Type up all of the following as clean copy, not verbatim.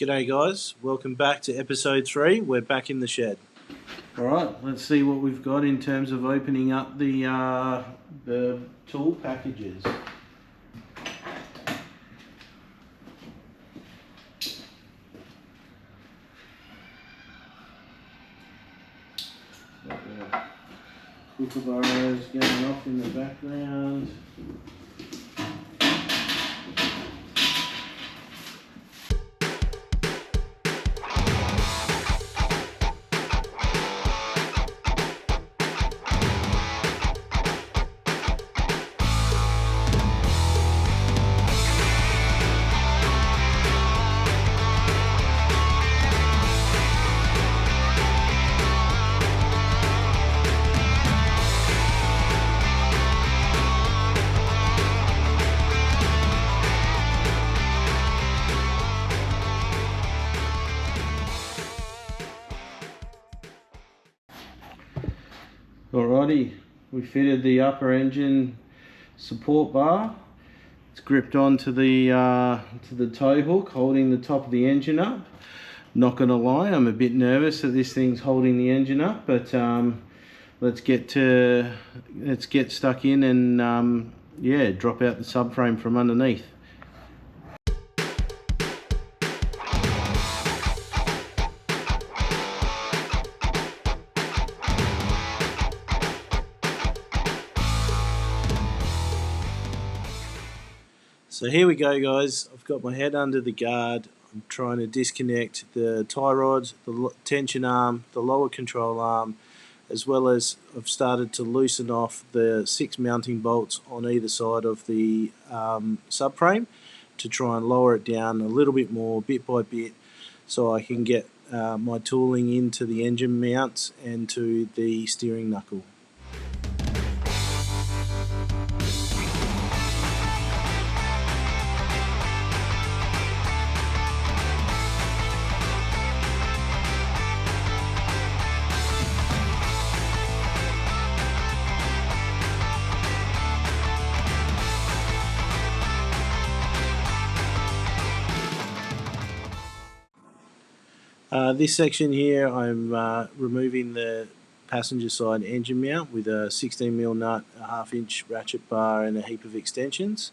G'day guys, welcome back to episode 3. We're back in the shed. Alright, let's see what we've got in terms of opening up the tool packages. Kookaburras going off in the background. Alrighty, we fitted the upper engine support bar. It's gripped onto the tow hook holding the top of the engine up. Not gonna lie, I'm a bit nervous that this thing's holding the engine up, but let's get stuck in and yeah, drop out the subframe from underneath. So here we go guys, I've got my head under the guard. I'm trying to disconnect the tie rod, the tension arm, the lower control arm, as well as I've started to loosen off the 6 mounting bolts on either side of the subframe to try and lower it down a little bit more, bit by bit, so I can get my tooling into the engine mounts and to the steering knuckle. This section here, I'm removing the passenger side engine mount with a 16mm nut, a 1/2 inch ratchet bar and a heap of extensions.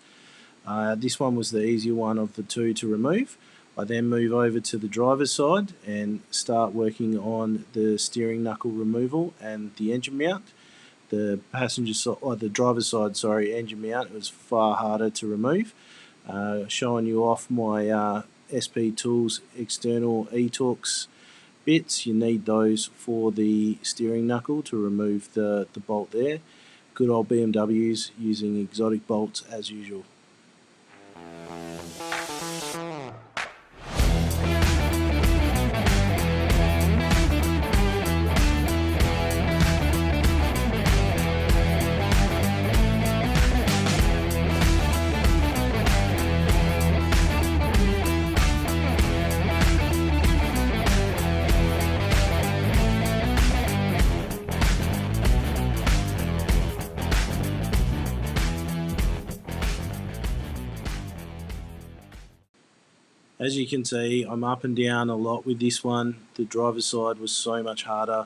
This one was the easier one of the two to remove. I then move over to the driver's side and start working on the steering knuckle removal and the engine mount. The passenger side, or the driver's side, sorry, engine mount was far harder to remove. Showing you off my SP Tools external e-Torx bits. You need those for the steering knuckle to remove the bolt there. Good old BMWs using exotic bolts as usual. As you can see, I'm up and down a lot with this one. The driver's side was so much harder.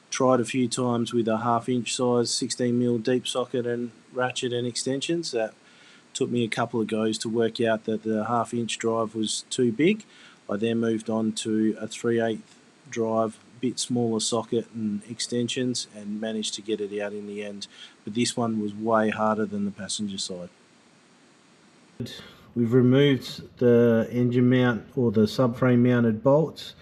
Tried a few times with a 1/2 inch size 16mm deep socket and ratchet and extensions. That took me a couple of goes to work out that the 1/2 inch drive was too big. I then moved on to a 3/8 drive, bit smaller socket and extensions, and managed to get it out in the end. But this one was way harder than the passenger side. We've removed the engine mount or the subframe mounted bolts.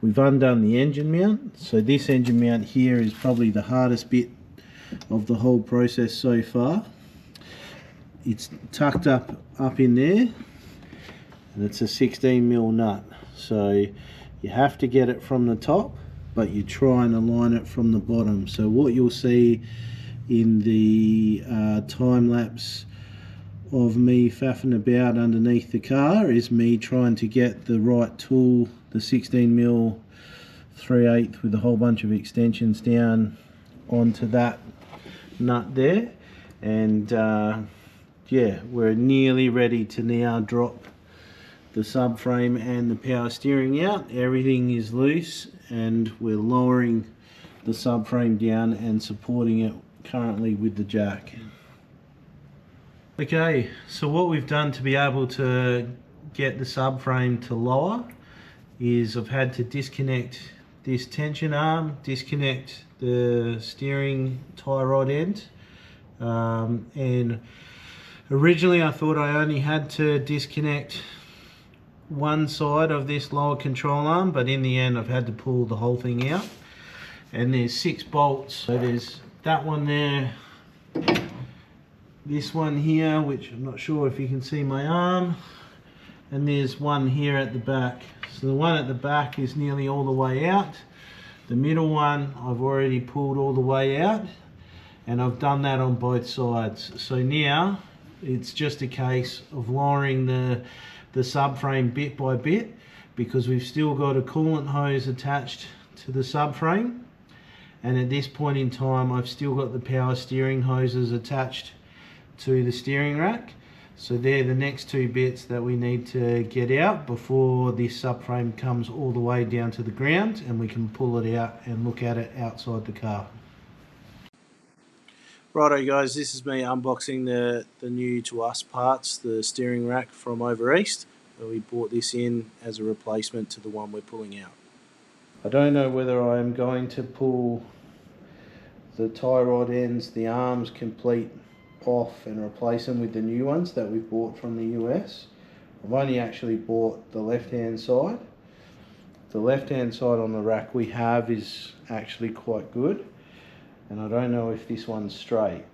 We've undone the engine mount. So this engine mount here is probably the hardest bit of the whole process so far. It's tucked up in there and it's a 16mm nut. So you have to get it from the top, but you try and align it from the bottom. So what you'll see in the time lapse of me faffing about underneath the car is me trying to get the right tool, the 16mm 3/8 with a whole bunch of extensions down onto that nut there. And yeah, we're nearly ready to now drop the subframe and the power steering out. Everything is loose and we're lowering the subframe down and supporting it currently with the jack. Okay, so what we've done to be able to get the subframe to lower is I've had to disconnect this tension arm, disconnect the steering tie rod end, and originally I thought I only had to disconnect one side of this lower control arm, but in the end I've had to pull the whole thing out. And there's 6 bolts, so there's that one there, this one here, which I'm not sure if you can see my arm, and there's one here at the back. So the one at the back is nearly all the way out. The middle one I've already pulled all the way out, and I've done that on both sides. So now it's just a case of lowering the subframe bit by bit, because we've still got a coolant hose attached to the subframe, and at this point in time I've still got the power steering hoses attached to the steering rack. So they're the next 2 bits that we need to get out before this subframe comes all the way down to the ground and we can pull it out and look at it outside the car. Righto guys, this is me unboxing the new to us parts, the steering rack from over east. We bought this in as a replacement to the one we're pulling out. I don't know whether I'm going to pull the tie rod ends, the arms complete off and replace them with the new ones that we bought from the US. I've only actually bought the left hand side. The left hand side on the rack we have is actually quite good, and I don't know if this one's straight.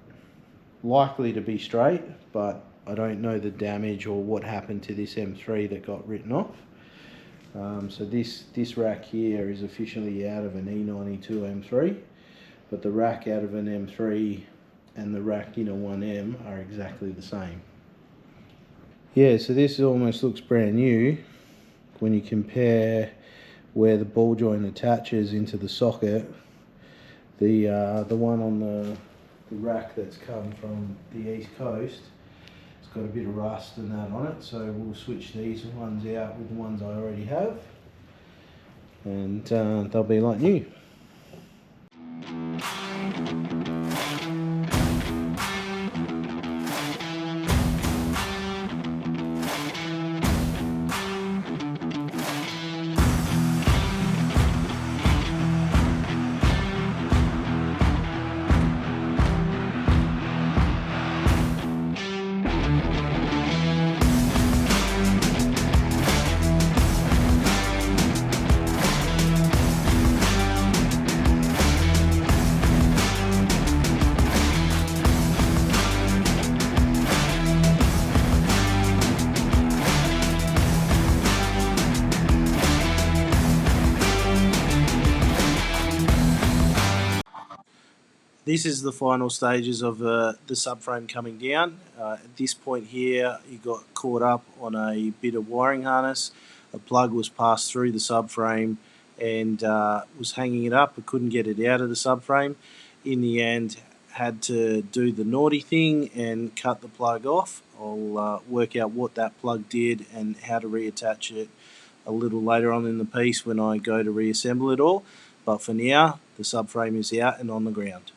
Likely to be straight, but I don't know the damage or what happened to this M3 that got written off. So this rack here is officially out of an E92 M3, but the rack out of an M3 and the rack in a 1M are exactly the same. Yeah, so this almost looks brand new when you compare where the ball joint attaches into the socket. The one on the rack that's come from the East Coast, it's got a bit of rust and that on it, so we'll switch these ones out with the ones I already have, and they'll be like new. This is the final stages of the subframe coming down. At this point here, you got caught up on a bit of wiring harness. A plug was passed through the subframe and was hanging it up. I couldn't get it out of the subframe. In the end, had to do the naughty thing and cut the plug off. I'll work out what that plug did and how to reattach it a little later on in the piece when I go to reassemble it all. But for now, the subframe is out and on the ground.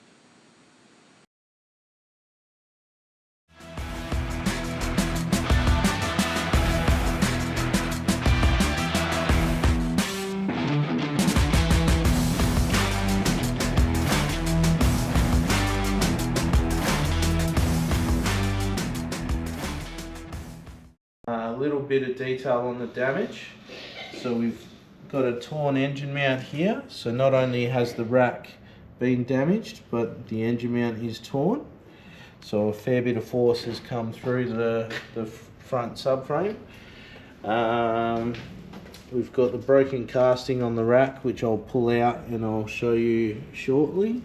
A little bit of detail on the damage. So we've got a torn engine mount here. So not only has the rack been damaged, but the engine mount is torn. So a fair bit of force has come through the front subframe. We've got the broken casting on the rack, which I'll pull out and I'll show you shortly.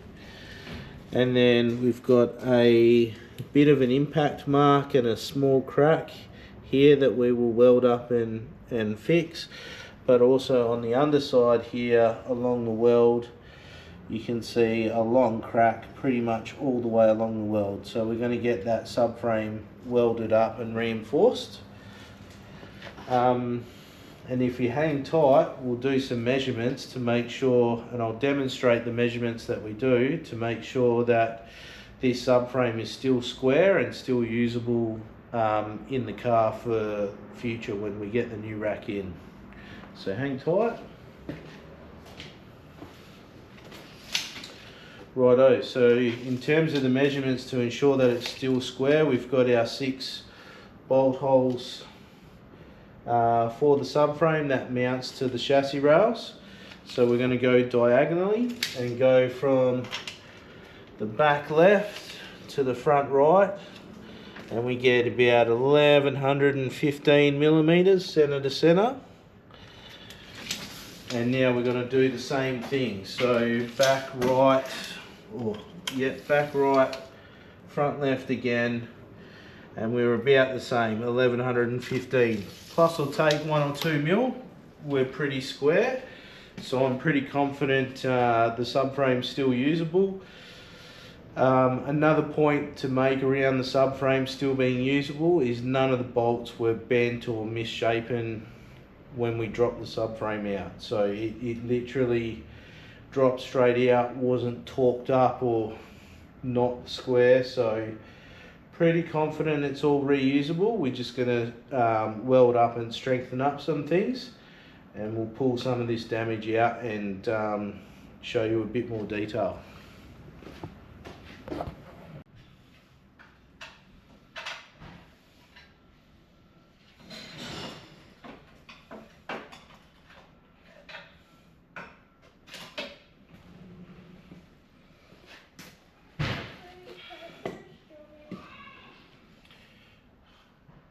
And then we've got a bit of an impact mark and a small crack here that we will weld up and fix. But also on the underside here along the weld, you can see a long crack pretty much all the way along the weld. So we're going to get that subframe welded up and reinforced. And if you hang tight, we'll do some measurements to make sure, and I'll demonstrate the measurements that we do to make sure that this subframe is still square and still usable in the car for future when we get the new rack in. So hang tight. Righto, so in terms of the measurements to ensure that it's still square, we've got our 6 bolt holes for the subframe that mounts to the chassis rails. So we're going to go diagonally and go from the back left to the front right, and we get about 1115 millimeters center to center. And now we're going to do the same thing, so back right, back right, front left again, and we're about the same, 1115. Plus I'll take 1 or 2 mil, we're pretty square, so I'm pretty confident the subframe's still usable. Another point to make around the subframe still being usable is none of the bolts were bent or misshapen when we dropped the subframe out. So it literally dropped straight out, wasn't torqued up or not square, so pretty confident it's all reusable. We're just going to weld up and strengthen up some things, and we'll pull some of this damage out and show you a bit more detail.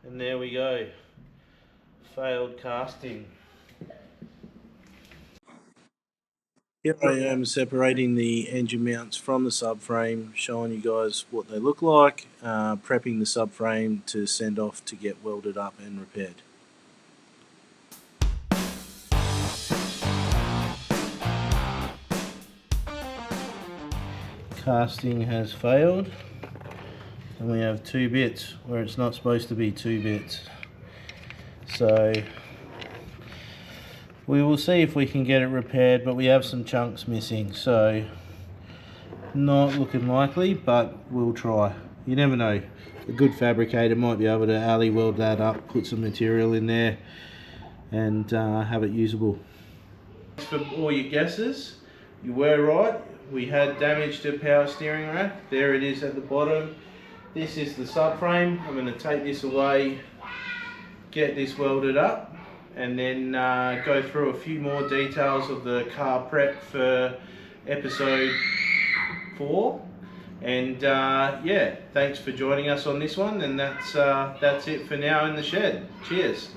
And there we go, failed casting. Here I am separating the engine mounts from the subframe, showing you guys what they look like, prepping the subframe to send off to get welded up and repaired. Casting has failed, and we have 2 bits where it's not supposed to be 2 bits. So we will see if we can get it repaired, but we have some chunks missing, so not looking likely, but we'll try. You never know, a good fabricator might be able to alley weld that up, put some material in there and have it usable. Thanks for all your guesses. You were right, we had damage to power steering rack. There it is at the bottom. This is the subframe. I'm going to take this away, get this welded up, and then go through a few more details of the car prep for episode 4. And yeah, thanks for joining us on this one, and that's it for now in the shed. Cheers.